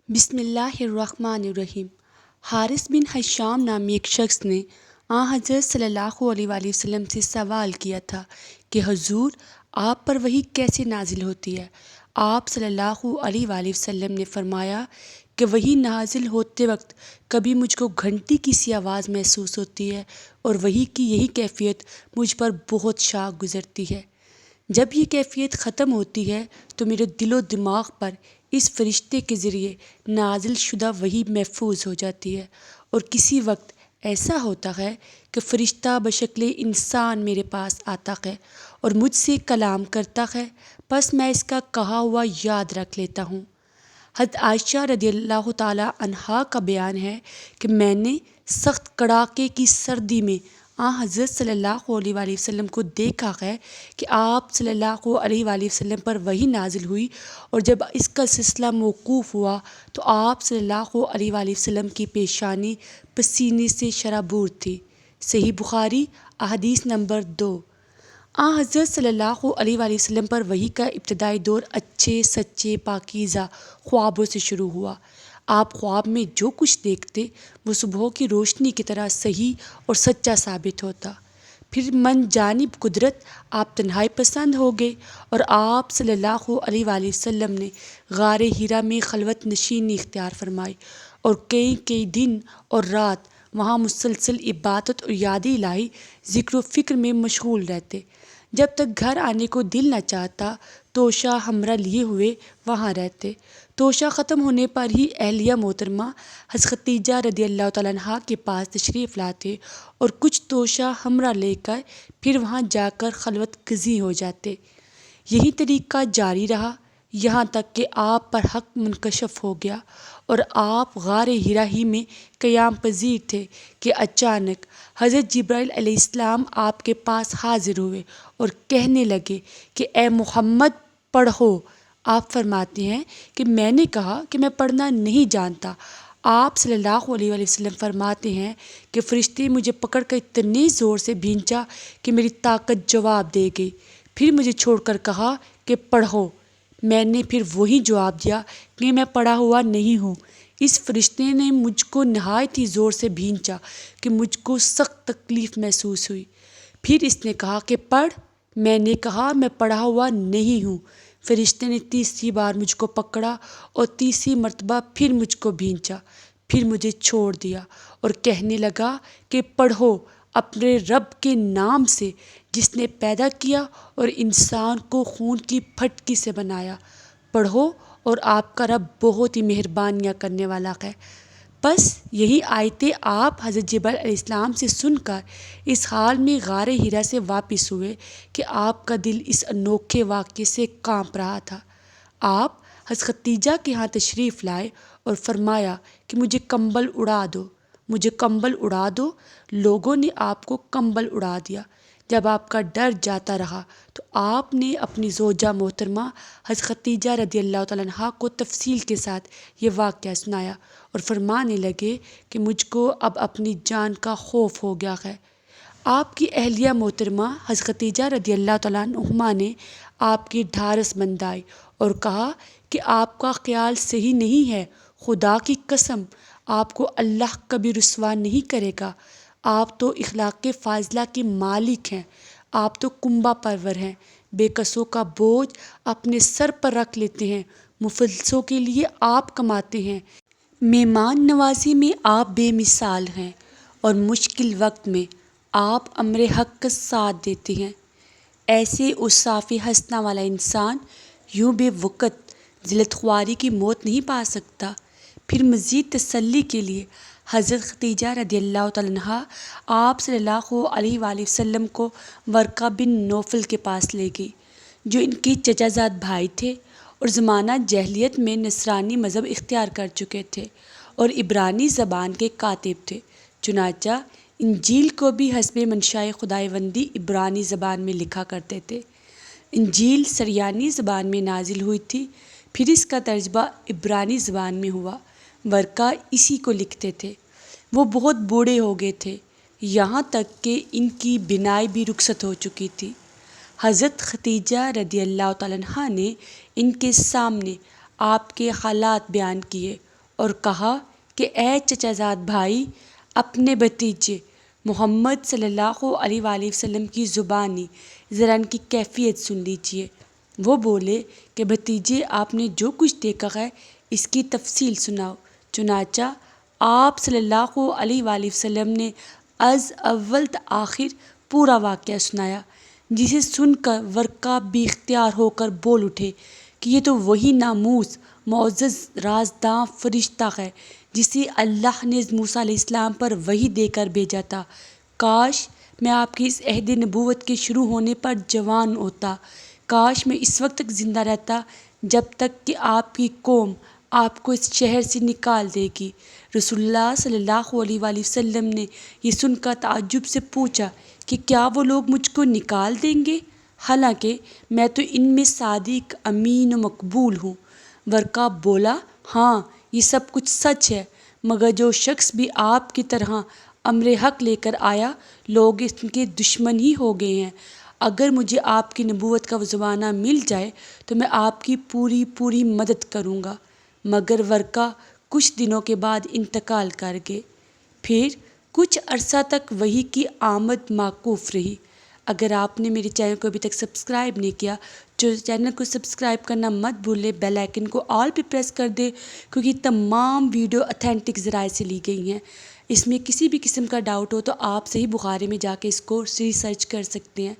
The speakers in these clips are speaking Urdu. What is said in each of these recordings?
بسم اللہ الرحمن الرحیم۔ حارث بن حشام نامی ایک شخص نے حضرت صلی اللہ علیہ وآلہ وسلم سے سوال کیا تھا کہ حضور، آپ پر وحی کیسے نازل ہوتی ہے؟ آپ صلی اللہ علیہ وآلہ وسلم نے فرمایا کہ وحی نازل ہوتے وقت کبھی مجھ کو گھنٹی کی سی آواز محسوس ہوتی ہے اور وحی کی یہی کیفیت مجھ پر بہت شاق گزرتی ہے۔ جب یہ کیفیت ختم ہوتی ہے تو میرے دل و دماغ پر اس فرشتے کے ذریعے نازل شدہ وحی محفوظ ہو جاتی ہے، اور کسی وقت ایسا ہوتا ہے کہ فرشتہ بشکل انسان میرے پاس آتا ہے اور مجھ سے کلام کرتا ہے، پس میں اس کا کہا ہوا یاد رکھ لیتا ہوں۔ حضرت عائشہ رضی اللہ تعالی عنہا کا بیان ہے کہ میں نے سخت کڑاکے کی سردی میں حضرت صلی اللہ علیہ وآلہ وسلم کو دیکھا ہے کہ آپ صلی اللہ علیہ وآلہ وسلم پر وحی نازل ہوئی، اور جب اس کا سلسلہ موقوف ہوا تو آپ صلی اللہ علیہ وآلہ وسلم کی پیشانی پسینے سے شرابور تھی۔ صحیح بخاری احادیث نمبر 2۔ حضرت صلی اللہ علیہ وآلہ وسلم پر وحی کا ابتدائی دور اچھے سچے پاکیزہ خوابوں سے شروع ہوا۔ آپ خواب میں جو کچھ دیکھتے وہ صبح کی روشنی کی طرح صحیح اور سچا ثابت ہوتا۔ پھر من جانب قدرت آپ تنہائی پسند ہو گئے، اور آپ صلی اللہ علیہ وآلہ وسلم نے غار حرا میں خلوت نشینی اختیار فرمائی، اور کئی دن اور رات وہاں مسلسل عبادت اور یاد الہی ذکر و فکر میں مشغول رہتے۔ جب تک گھر آنے کو دل نہ چاہتا توشہ ہمراہ لیے ہوئے وہاں رہتے۔ توشہ ختم ہونے پر ہی اہلیہ محترمہ حضرت خدیجہ رضی اللہ تعالیٰ عنہا کے پاس تشریف لاتے اور کچھ توشہ ہمراہ لے کر پھر وہاں جا کر خلوت گزیں ہو جاتے۔ یہی طریقہ جاری رہا یہاں تک کہ آپ پر حق منکشف ہو گیا اور آپ غار حرا ہی میں قیام پذیر تھے کہ اچانک حضرت جبرائیل علیہ السلام آپ کے پاس حاضر ہوئے اور کہنے لگے کہ اے محمد پڑھو۔ آپ فرماتے ہیں کہ میں نے کہا کہ میں پڑھنا نہیں جانتا۔ آپ صلی اللہ علیہ وآلہ وسلم فرماتے ہیں کہ فرشتے مجھے پکڑ کر اتنے زور سے بھینچا کہ میری طاقت جواب دے گئی، پھر مجھے چھوڑ کر کہا کہ پڑھو۔ میں نے پھر وہی جواب دیا کہ میں پڑھا ہوا نہیں ہوں۔ اس فرشتے نے مجھ کو نہایت ہی زور سے بھینچا کہ مجھ کو سخت تکلیف محسوس ہوئی۔ پھر اس نے کہا کہ پڑھ۔ میں نے کہا میں پڑھا ہوا نہیں ہوں۔ فرشتے نے تیسری بار مجھ کو پکڑا اور تیسری مرتبہ پھر مجھ کو بھینچا، پھر مجھے چھوڑ دیا اور کہنے لگا کہ پڑھو اپنے رب کے نام سے جس نے پیدا کیا اور انسان کو خون کی پھٹکی سے بنایا۔ پڑھو اور آپ کا رب بہت ہی مہربانیاں کرنے والا ہے۔ بس یہی آیتیں آپ حضرت جبرائیل علیہ السلام سے سن کر اس حال میں غار حرا سے واپس ہوئے کہ آپ کا دل اس انوکھے واقعے سے کانپ رہا تھا۔ آپ حضرت خدیجہ کے ہاں تشریف لائے اور فرمایا کہ مجھے کمبل اڑا دو، مجھے کمبل اڑا دو۔ لوگوں نے آپ کو کمبل اڑا دیا۔ جب آپ کا ڈر جاتا رہا تو آپ نے اپنی زوجہ محترمہ حضرت خدیجہ رضی اللہ تعالیٰ عنہا کو تفصیل کے ساتھ یہ واقعہ سنایا اور فرمانے لگے کہ مجھ کو اب اپنی جان کا خوف ہو گیا ہے۔ آپ کی اہلیہ محترمہ حضرت خدیجہ رضی اللہ تعالیٰ عنہا نے آپ کی ڈھارس بندھائی اور کہا کہ آپ کا خیال صحیح نہیں ہے، خدا کی قسم آپ کو اللہ کبھی رسوا نہیں کرے گا۔ آپ تو اخلاق فاضلہ کے مالک ہیں، آپ تو کنبہ پرور ہیں، بے کسوں کا بوجھ اپنے سر پر رکھ لیتے ہیں، مفلسوں کے لیے آپ کماتے ہیں، مہمان نوازی میں آپ بے مثال ہیں، اور مشکل وقت میں آپ امر حق کا ساتھ دیتے ہیں۔ ایسے اوصاف حسنہ والا انسان یوں بے وقت ذلت خواری کی موت نہیں پا سکتا۔ پھر مزید تسلی کے لیے حضرت خدیجہ رضی اللہ تعالیٰ عنہا آپ صلی اللہ علیہ وآلہ وسلم کو ورقہ بن نوفل کے پاس لے گئی، جو ان کے چچا زاد بھائی تھے اور زمانہ جاہلیت میں نصرانی مذہب اختیار کر چکے تھے اور عبرانی زبان کے کاتب تھے۔ چنانچہ انجیل کو بھی حسب منشائے خداوندی عبرانی زبان میں لکھا کرتے تھے۔ انجیل سریانی زبان میں نازل ہوئی تھی، پھر اس کا ترجمہ عبرانی زبان میں ہوا۔ ورقہ اسی کو لکھتے تھے۔ وہ بہت بوڑھے ہو گئے تھے، یہاں تک کہ ان کی بینائی بھی رخصت ہو چکی تھی۔ حضرت خدیجہ رضی اللہ تعالیٰ عنہا نے ان کے سامنے آپ کے حالات بیان کیے اور کہا کہ اے چچا زاد بھائی، اپنے بھتیجے محمد صلی اللہ علیہ وآلہ وسلم کی زبانی ذرا ان کی کیفیت سن لیجیے۔ وہ بولے کہ بھتیجے، آپ نے جو کچھ دیکھا ہے اس کی تفصیل سناؤ۔ چنانچہ آپ صلی اللہ علیہ وآلہ وسلم نے از اول تا آخر پورا واقعہ سنایا، جسے سن کر ورقہ بے اختیار ہو کر بول اٹھے کہ یہ تو وہی ناموس معزز رازداں فرشتہ ہے جسے اللہ نے موسیٰ علیہ السلام پر وحی دے کر بھیجا تھا۔ کاش میں آپ کی اس عہد نبوت کے شروع ہونے پر جوان ہوتا، کاش میں اس وقت تک زندہ رہتا جب تک کہ آپ کی قوم آپ کو اس شہر سے نکال دے گی۔ رسول اللہ صلی اللہ علیہ وآلہ وسلم نے یہ سن کر تعجب سے پوچھا کہ کیا وہ لوگ مجھ کو نکال دیں گے، حالانکہ میں تو ان میں صادق، امین و مقبول ہوں۔ ورقہ بولا، ہاں یہ سب کچھ سچ ہے، مگر جو شخص بھی آپ کی طرح امر حق لے کر آیا، لوگ اس کے دشمن ہی ہو گئے ہیں۔ اگر مجھے آپ کی نبوت کا وہ زمانہ مل جائے تو میں آپ کی پوری مدد کروں گا۔ مگر ورقہ کچھ دنوں کے بعد انتقال کر گئے۔ پھر کچھ عرصہ تک وحی کی آمد موقوف رہی۔ اگر آپ نے میرے چینل کو ابھی تک سبسکرائب نہیں کیا تو چینل کو سبسکرائب کرنا مت بھولے، بیل آئیکن کو آل پہ پریس کر دے، کیونکہ تمام ویڈیو اتھینٹک ذرائع سے لی گئی ہیں۔ اس میں کسی بھی قسم کا ڈاؤٹ ہو تو آپ صحیح بخاری میں جا کے اس کو ریسرچ کر سکتے ہیں۔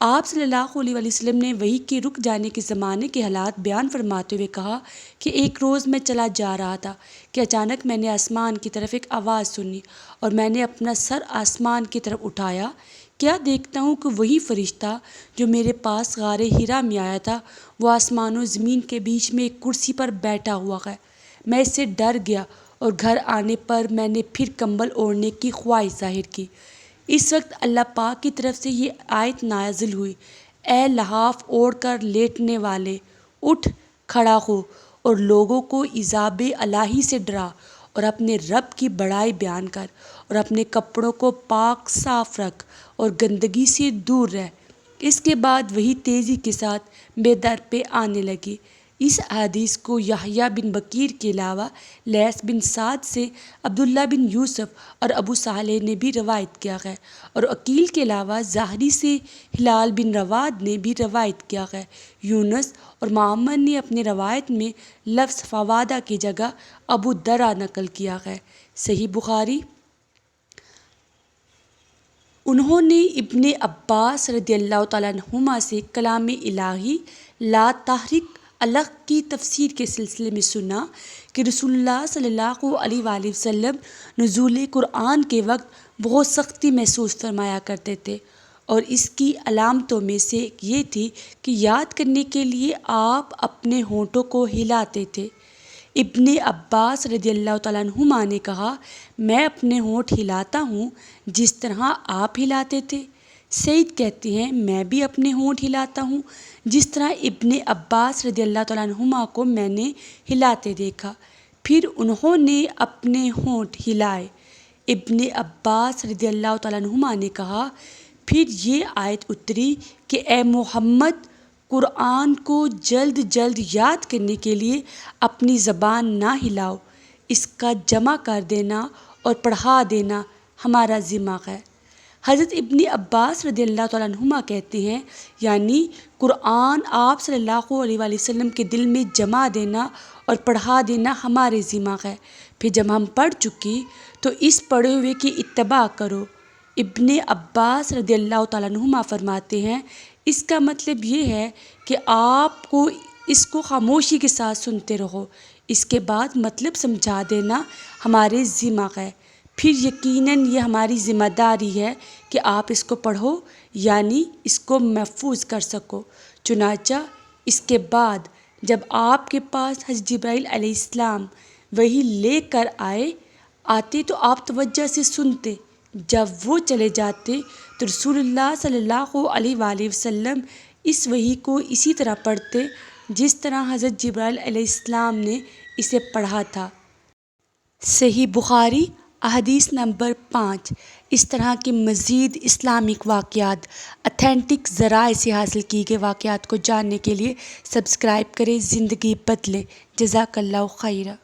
آپ صلی اللہ علیہ وآلہ وسلم نے وحی کے رک جانے کے زمانے کے حالات بیان فرماتے ہوئے کہا کہ ایک روز میں چلا جا رہا تھا کہ اچانک میں نے آسمان کی طرف ایک آواز سنی، اور میں نے اپنا سر آسمان کی طرف اٹھایا، کیا دیکھتا ہوں کہ وہی فرشتہ جو میرے پاس غار حرا میں آیا تھا وہ آسمان و زمین کے بیچ میں ایک کرسی پر بیٹھا ہوا ہے۔ میں اس سے ڈر گیا اور گھر آنے پر میں نے پھر کمبل اوڑھنے کی خواہش ظاہر کی۔ اس وقت اللہ پاک کی طرف سے یہ آیت نازل ہوئی، اے لحاف اوڑھ کر لیٹنے والے، اٹھ کھڑا ہو اور لوگوں کو عذاب الہی سے ڈرا، اور اپنے رب کی بڑائی بیان کر، اور اپنے کپڑوں کو پاک صاف رکھ اور گندگی سے دور رہ۔ اس کے بعد وہی تیزی کے ساتھ بے در پہ آنے لگی۔ اس حدیث کو یحییٰ بن بکیر کے علاوہ لیث بن سعد سے عبداللہ بن یوسف اور ابو صالح نے بھی روایت کیا ہے، اور عقیل کے علاوہ زہری سے ہلال بن رواد نے بھی روایت کیا ہے۔ یونس اور معمر نے اپنے روایت میں لفظ فوادہ کی جگہ ابو درا نقل کیا ہے۔ صحیح بخاری۔ انہوں نے ابن عباس رضی اللہ تعالیٰ عنہما سے کلام الہی لا تحرک الگ کی تفسیر کے سلسلے میں سنا کہ رسول اللہ صلی اللہ علیہ وآلہ وسلم نزول قرآن کے وقت بہت سختی محسوس فرمایا کرتے تھے، اور اس کی علامتوں میں سے یہ تھی کہ یاد کرنے کے لیے آپ اپنے ہونٹوں کو ہلاتے تھے۔ ابن عباس رضی اللہ تعالیٰ عنہما نے کہا، میں اپنے ہونٹ ہلاتا ہوں جس طرح آپ ہلاتے تھے۔ سعید کہتے ہیں، میں بھی اپنے ہونٹ ہلاتا ہوں جس طرح ابن عباس رضی اللہ تعالیٰ عنہما کو میں نے ہلاتے دیکھا۔ پھر انہوں نے اپنے ہونٹ ہلائے۔ ابن عباس رضی اللہ تعالیٰ عنہما نے کہا، پھر یہ آیت اتری کہ اے محمد، قرآن کو جلد جلد یاد کرنے کے لیے اپنی زبان نہ ہلاؤ، اس کا جمع کر دینا اور پڑھا دینا ہمارا ذمہ ہے۔ حضرت ابن عباس رضی اللہ تعالیٰ عنہما کہتے ہیں، یعنی قرآن آپ صلی اللہ علیہ وآلہ وسلم کے دل میں جمع دینا اور پڑھا دینا ہمارے ذمہ ہے۔ پھر جب ہم پڑھ چکے تو اس پڑھے ہوئے کی اتباع کرو۔ ابن عباس رضی اللہ تعالیٰ عنہما فرماتے ہیں، اس کا مطلب یہ ہے کہ آپ کو اس کو خاموشی کے ساتھ سنتے رہو، اس کے بعد مطلب سمجھا دینا ہمارے ذمہ ہے۔ پھر یقیناً یہ ہماری ذمہ داری ہے کہ آپ اس کو پڑھو، یعنی اس کو محفوظ کر سکو۔ چنانچہ اس کے بعد جب آپ کے پاس حضرت جبرائیل علیہ السلام وحی لے کر آتے تو آپ توجہ سے سنتے، جب وہ چلے جاتے تو رسول اللہ صلی اللہ علیہ وآلہ وسلم اس وحی کو اسی طرح پڑھتے جس طرح حضرت جبرائیل علیہ السلام نے اسے پڑھا تھا۔ صحیح بخاری، حدیث نمبر 5۔ اس طرح کے مزید اسلامک واقعات اتھینٹک ذرائع سے حاصل کی گئے واقعات کو جاننے کے لیے سبسکرائب کریں۔ زندگی بدلے۔ جزاک اللہ خیرہ۔